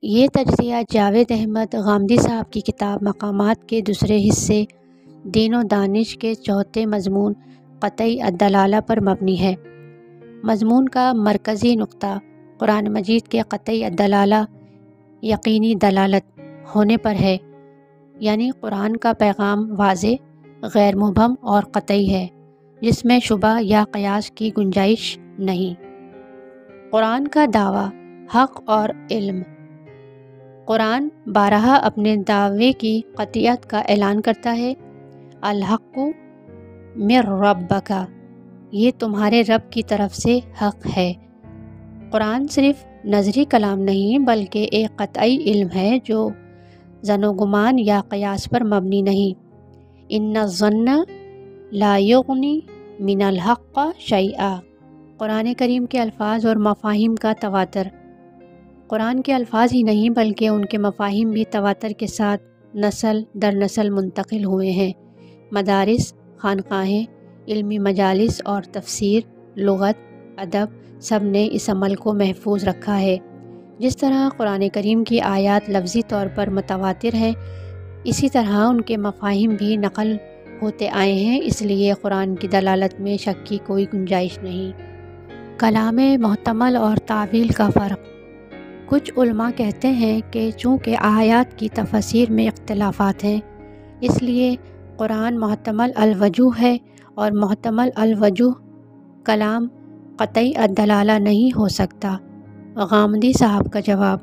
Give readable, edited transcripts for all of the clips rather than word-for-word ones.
یہ تجزیہ جاوید احمد غامدی صاحب کی کتاب مقامات کے دوسرے حصے دین و دانش کے چوتھے مضمون قطعی الدلالہ پر مبنی ہے۔ مضمون کا مرکزی نقطہ قرآن مجید کے قطعی الدلالہ یقینی دلالت ہونے پر ہے، یعنی قرآن کا پیغام واضح، غیر مبہم اور قطعی ہے، جس میں شبہ یا قیاس کی گنجائش نہیں۔ قرآن کا دعویٰ، حق اور علم۔ قرآن بارہا اپنے دعوے کی قطعیت کا اعلان کرتا ہے۔ الحق من ربک، یہ تمہارے رب کی طرف سے حق ہے۔ قرآن صرف نظری کلام نہیں بلکہ ایک قطعی علم ہے جو ظن و گمان یا قیاس پر مبنی نہیں۔ ان الظن لا یغنی من الحق شیئا، قرآن کریم کے الفاظ اور مفاہیم کا تواتر۔ قرآن کے الفاظ ہی نہیں بلکہ ان کے مفاہیم بھی تواتر کے ساتھ نسل در نسل منتقل ہوئے ہیں۔ مدارس، خانقاہیں، علمی مجالس اور تفسیر، لغت، ادب سب نے اس عمل کو محفوظ رکھا ہے۔ جس طرح قرآن کریم کی آیات لفظی طور پر متواتر ہیں، اسی طرح ان کے مفاہیم بھی نقل ہوتے آئے ہیں، اس لیے قرآن کی دلالت میں شک کی کوئی گنجائش نہیں۔ کلام محتمل اور تعویل کا فرق۔ کچھ علماء کہتے ہیں کہ چونکہ آیات کی تفاسیر میں اختلافات ہیں، اس لیے قرآن محتمل الوجوہ ہے اور محتمل الوجوہ کلام قطعی الدلالہ نہیں ہو سکتا۔ غامدی صاحب کا جواب: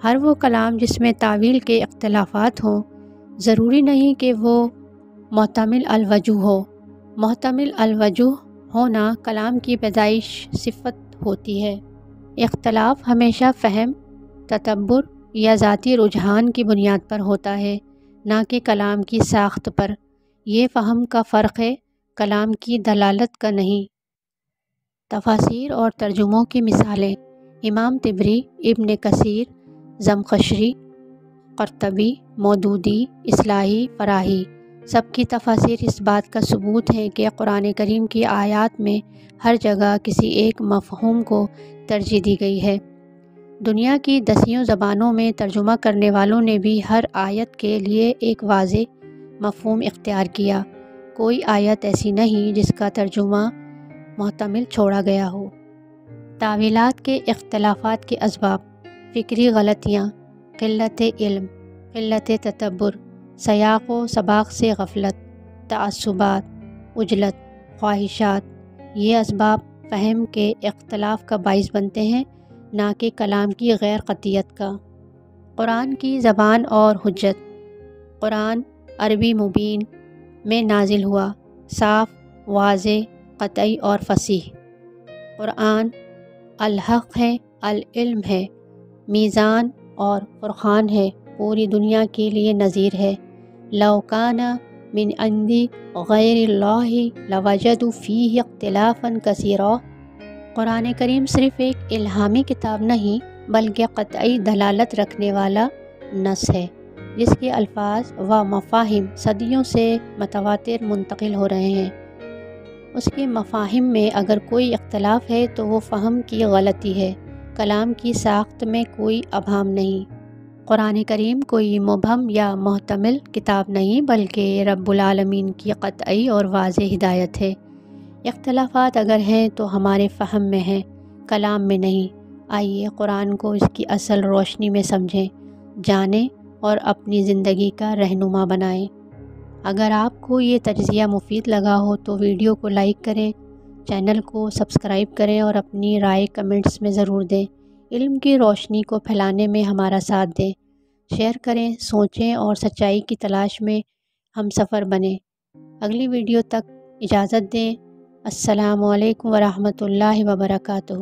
ہر وہ کلام جس میں تعویل کے اختلافات ہوں، ضروری نہیں کہ وہ محتمل الوجوہ ہو۔ محتمل الوجوہ ہونا کلام کی پیدائش صفت ہوتی ہے۔ اختلاف ہمیشہ فہم، تدبر یا ذاتی رجحان کی بنیاد پر ہوتا ہے، نہ کہ کلام کی ساخت پر۔ یہ فہم کا فرق ہے، کلام کی دلالت کا نہیں۔ تفاسیر اور ترجموں کی مثالیں: امام طبری، ابن کثیر، زمخشری، قرطبی، مودودی، اصلاحی، فراہی، سب کی تفاسیر اس بات کا ثبوت ہے کہ قرآن کریم کی آیات میں ہر جگہ کسی ایک مفہوم کو ترجیح دی گئی ہے۔ دنیا کی دسیوں زبانوں میں ترجمہ کرنے والوں نے بھی ہر آیت کے لیے ایک واضح مفہوم اختیار کیا۔ کوئی آیت ایسی نہیں جس کا ترجمہ محتمل چھوڑا گیا ہو۔ تاویلات کے اختلافات کے اسباب: فکری غلطیاں، قلت علم، قلت تدبر، سیاق و سباق سے غفلت، تعصبات، عجلت، خواہشات، یہ اسباب فہم کے اختلاف کا باعث بنتے ہیں، نہ کہ کلام کی غیر قطعیت کا۔ قرآن کی زبان اور حجت۔ قرآن عربی مبین میں نازل ہوا، صاف، واضح، قطعی اور فصیح۔ قرآن الحق ہے، العلم ہے، میزان اور فرقان ہے، پوری دنیا کے لیے نذیر ہے۔ لو کان من عند غیر اللہ لوجدوا فیہ اختلافا کثیرا۔ قرآن کریم صرف ایک الہامی کتاب نہیں بلکہ قطعی دلالت رکھنے والا نص ہے، جس کے الفاظ و مفاہیم صدیوں سے متواتر منتقل ہو رہے ہیں۔ اس کے مفاہیم میں اگر کوئی اختلاف ہے تو وہ فہم کی غلطی ہے، کلام کی ساخت میں کوئی ابہام نہیں۔ قرآن کریم کوئی مبہم یا محتمل کتاب نہیں بلکہ رب العالمین کی قطعی اور واضح ہدایت ہے۔ اختلافات اگر ہیں تو ہمارے فہم میں ہیں، کلام میں نہیں۔ آئیے قرآن کو اس کی اصل روشنی میں سمجھیں، جانیں اور اپنی زندگی کا رہنما بنائیں۔ اگر آپ کو یہ تجزیہ مفید لگا ہو تو ویڈیو کو لائک کریں، چینل کو سبسکرائب کریں اور اپنی رائے کمنٹس میں ضرور دیں۔ علم کی روشنی کو پھیلانے میں ہمارا ساتھ دیں، شیئر کریں، سوچیں اور سچائی کی تلاش میں ہم سفر بنیں۔ اگلی ویڈیو تک اجازت دیں۔ السلام علیکم ورحمۃ اللہ وبرکاتہ۔